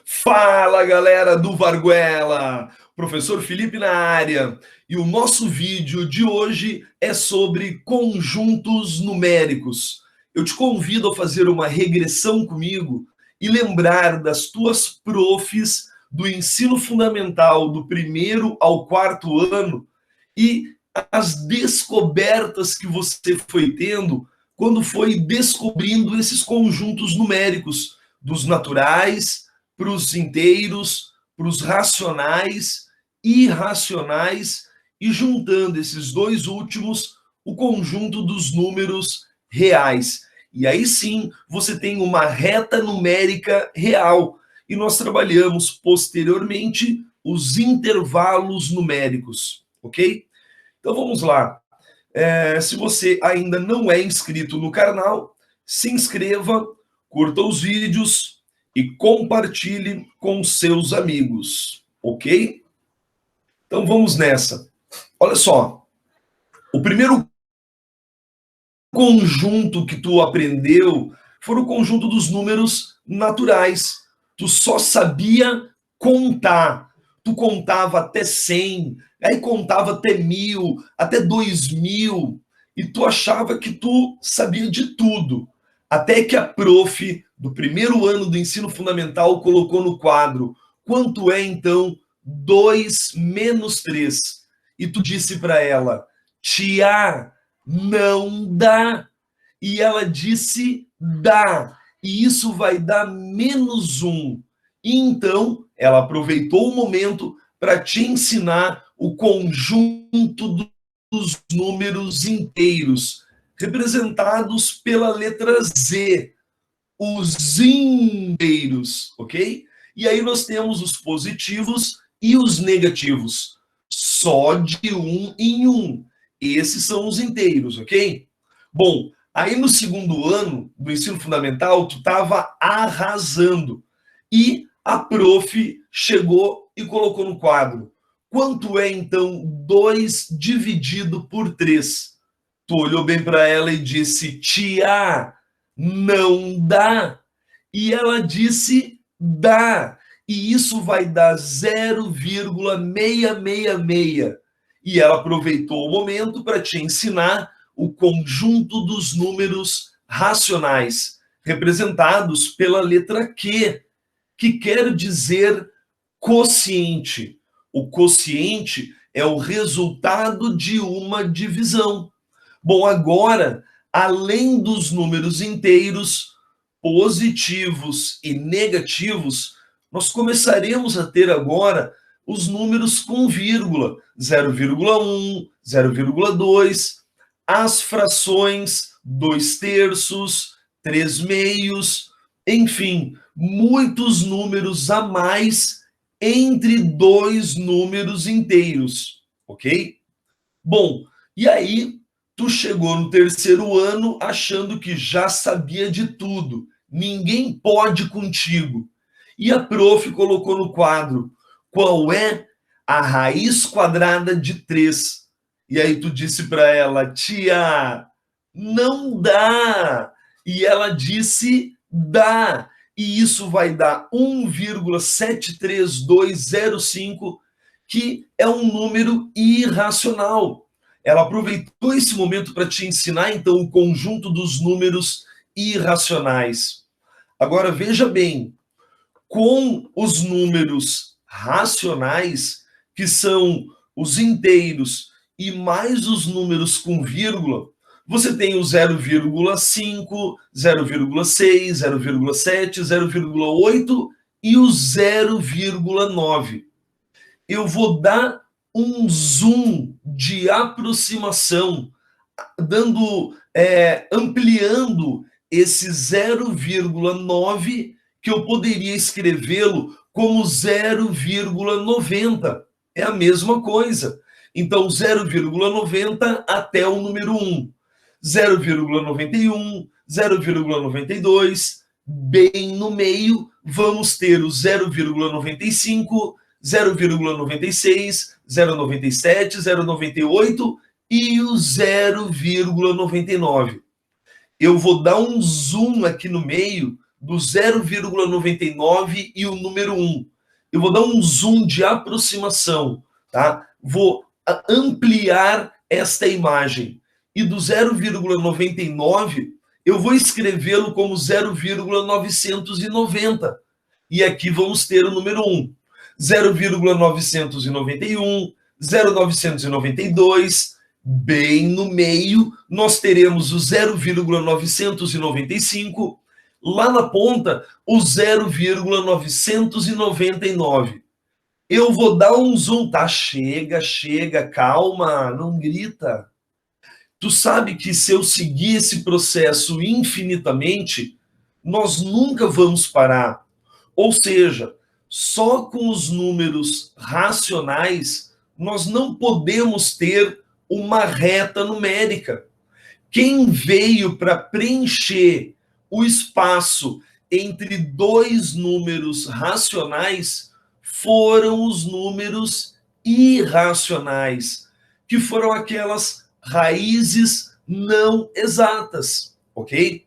Fala, galera do Varguela! Professor Felipe na área. E o nosso vídeo de hoje é sobre conjuntos numéricos. Eu te convido a fazer uma regressão comigo e lembrar das tuas profs do ensino fundamental do 1º ao 4º ano e as descobertas que você foi tendo quando foi descobrindo esses conjuntos numéricos dos naturais para os inteiros, para os racionais, irracionais e juntando esses dois últimos, o conjunto dos números reais. E aí sim, você tem uma reta numérica real. E nós trabalhamos posteriormente os intervalos numéricos, ok? Então vamos lá. Se você ainda não é inscrito no canal, se inscreva, curta os vídeos e compartilhe com seus amigos, ok? Então vamos nessa. Olha só, o primeiro conjunto que tu aprendeu foi o conjunto dos números naturais. Tu só sabia contar. Tu contava até 100, aí contava até 1000, até 2000, e tu achava que tu sabia de tudo. Até que a prof do 1º ano do ensino fundamental colocou no quadro: quanto é então 2 menos 3? E tu disse para ela: tia, não dá. E ela disse: dá. E isso vai dar -1. E então ela aproveitou o momento para te ensinar o conjunto dos números inteiros, representados pela letra Z, os inteiros, ok? E aí nós temos os positivos e os negativos, só de 1 em 1. Esses são os inteiros, ok? Bom, aí no 2º ano do ensino fundamental, tu estava arrasando. E a prof chegou e colocou no quadro: quanto é então 2 dividido por 3? Tu olhou bem para ela e disse: tia, não dá. E ela disse: dá. E isso vai dar 0,666. E ela aproveitou o momento para te ensinar o conjunto dos números racionais, representados pela letra Q, que quer dizer quociente. O quociente é o resultado de uma divisão. Bom, agora, além dos números inteiros, positivos e negativos, nós começaremos a ter agora os números com vírgula, 0,1, 0,2, as frações, 2/3, 3/2, enfim, muitos números a mais entre dois números inteiros, ok? Bom, e aí tu chegou no 3º ano achando que já sabia de tudo, ninguém pode contigo. E a prof colocou no quadro: qual é a raiz quadrada de 3? E aí tu disse para ela: tia, não dá. E ela disse: dá. E isso vai dar 1,73205, que é um número irracional. Ela aproveitou esse momento para te ensinar, então, o conjunto dos números irracionais. Agora, veja bem, com os números racionais, que são os inteiros, e mais os números com vírgula, você tem o 0,5, 0,6, 0,7, 0,8 e o 0,9. Eu vou dar um zoom de aproximação, ampliando esse 0,9, que eu poderia escrevê-lo como 0,90. É a mesma coisa. Então, 0,90 até o número 1. 0,91, 0,92, bem no meio, vamos ter o 0,95, 0,96, 0,97, 0,98 e o 0,99. Eu vou dar um zoom aqui no meio do 0,99 e o número 1. Eu vou dar um zoom de aproximação, tá? Vou ampliar esta imagem. E do 0,99, eu vou escrevê-lo como 0,990. E aqui vamos ter o número 1. 0,991, 0,992, bem no meio, nós teremos o 0,995, lá na ponta, o 0,999. Eu vou dar um zoom, tá? Chega, calma, não grita. Tu sabe que se eu seguir esse processo infinitamente, nós nunca vamos parar. Ou seja, só com os números racionais nós não podemos ter uma reta numérica. Quem veio para preencher o espaço entre dois números racionais foram os números irracionais, que foram aquelas raízes não exatas, ok?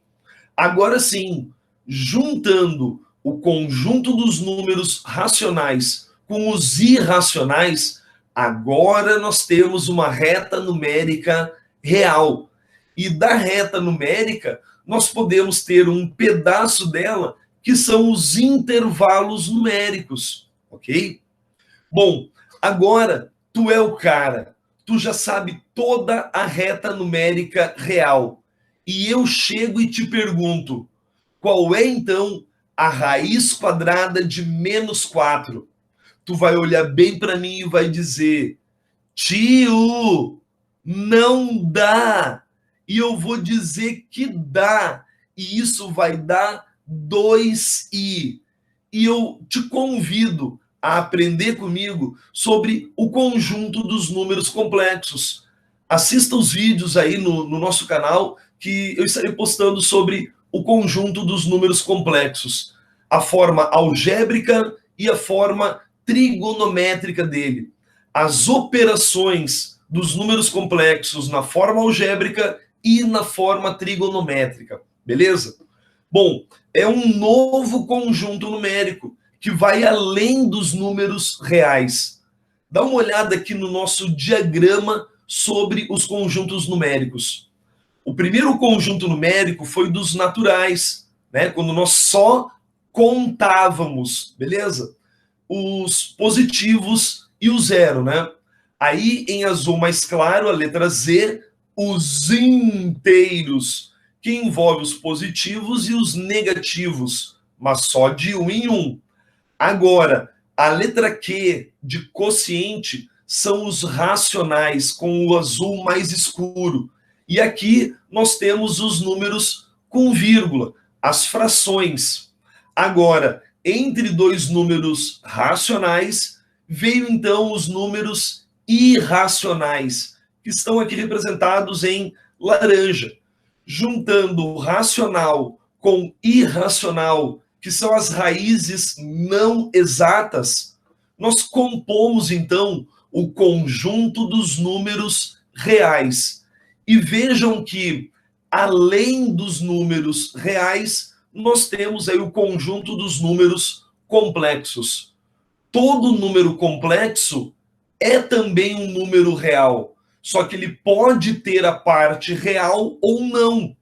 Agora sim, juntando o conjunto dos números racionais com os irracionais, agora nós temos uma reta numérica real. E da reta numérica, nós podemos ter um pedaço dela que são os intervalos numéricos, ok? Bom, agora tu é o cara, tu já sabe toda a reta numérica real. E eu chego e te pergunto, qual é então a raiz quadrada de menos 4? Tu vai olhar bem para mim e vai dizer, tio, não dá. E eu vou dizer que dá. E isso vai dar 2i. E eu te convido a aprender comigo sobre o conjunto dos números complexos. Assista os vídeos aí no nosso canal, que eu estarei postando sobre o conjunto dos números complexos, a forma algébrica e a forma trigonométrica dele, as operações dos números complexos na forma algébrica e na forma trigonométrica, beleza? Bom, é um novo conjunto numérico que vai além dos números reais. Dá uma olhada aqui no nosso diagrama sobre os conjuntos numéricos. O primeiro conjunto numérico foi dos naturais, né? Quando nós só contávamos, beleza? Os positivos e o zero, né? Aí, em azul mais claro, a letra Z, os inteiros, que envolve os positivos e os negativos, mas só de um em um. Agora, a letra Q de quociente são os racionais, com o azul mais escuro. E aqui nós temos os números com vírgula, as frações. Agora, entre dois números racionais, veio então os números irracionais, que estão aqui representados em laranja. Juntando o racional com irracional, que são as raízes não exatas, nós compomos então o conjunto dos números reais. E vejam que, além dos números reais, nós temos aí o conjunto dos números complexos. Todo número complexo é também um número real, só que ele pode ter a parte real ou não.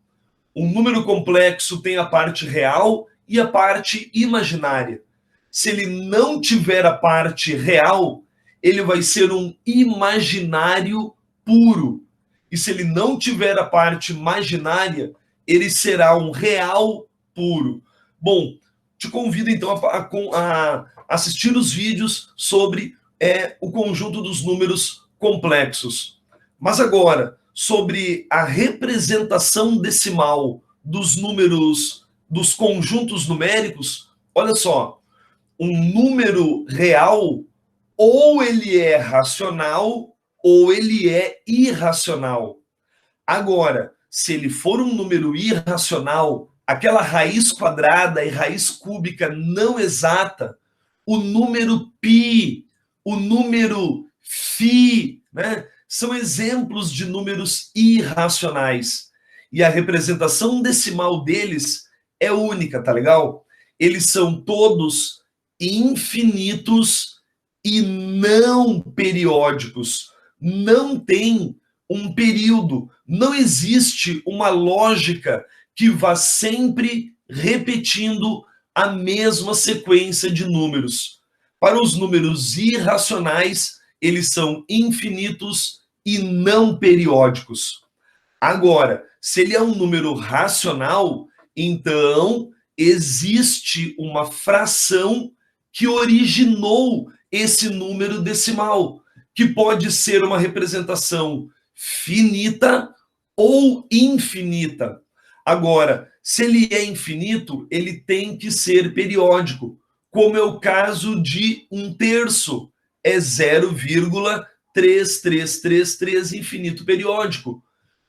Um número complexo tem a parte real e a parte imaginária. Se ele não tiver a parte real, ele vai ser um imaginário puro. E se ele não tiver a parte imaginária, ele será um real puro. Bom, te convido então a assistir os vídeos sobre o conjunto dos números complexos. Mas agora, sobre a representação decimal dos números, dos conjuntos numéricos, olha só, um número real, ou ele é racional, ou ele é irracional. Agora, se ele for um número irracional, aquela raiz quadrada e raiz cúbica não exata, o número π, o número φ, né, são exemplos de números irracionais. E a representação decimal deles é única, tá legal? Eles são todos infinitos e não periódicos. Não tem um período, não existe uma lógica que vá sempre repetindo a mesma sequência de números. Para os números irracionais, eles são infinitos e não periódicos. Agora, se ele é um número racional, então existe uma fração que originou esse número decimal, que pode ser uma representação finita ou infinita. Agora, se ele é infinito, ele tem que ser periódico, como é o caso de 1/3, é 0,3333 infinito periódico.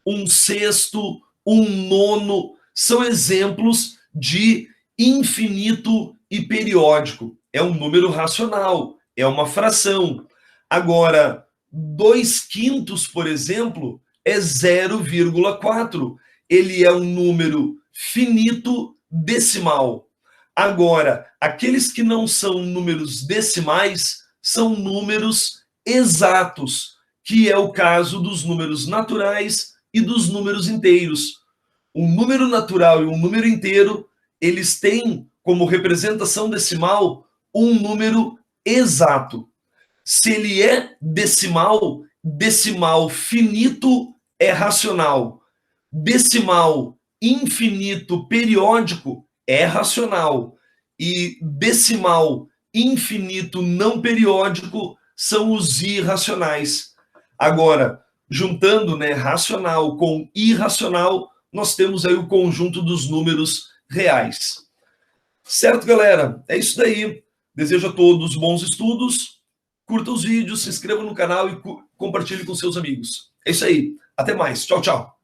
1/6, 1/9, são exemplos de infinito e periódico. É um número racional, é uma fração. Agora, 2/5, por exemplo, é 0,4. Ele é um número finito decimal. Agora, aqueles que não são números decimais são números exatos, que é o caso dos números naturais e dos números inteiros. Um número natural e um número inteiro, eles têm como representação decimal um número exato. Se ele é decimal, decimal finito é racional. Decimal infinito periódico é racional. E decimal infinito não periódico são os irracionais. Agora, juntando, né, racional com irracional, nós temos aí o conjunto dos números reais. Certo, galera? É isso daí. Desejo a todos bons estudos. Curta os vídeos, se inscreva no canal e compartilhe com seus amigos. É isso aí. Até mais. Tchau, tchau.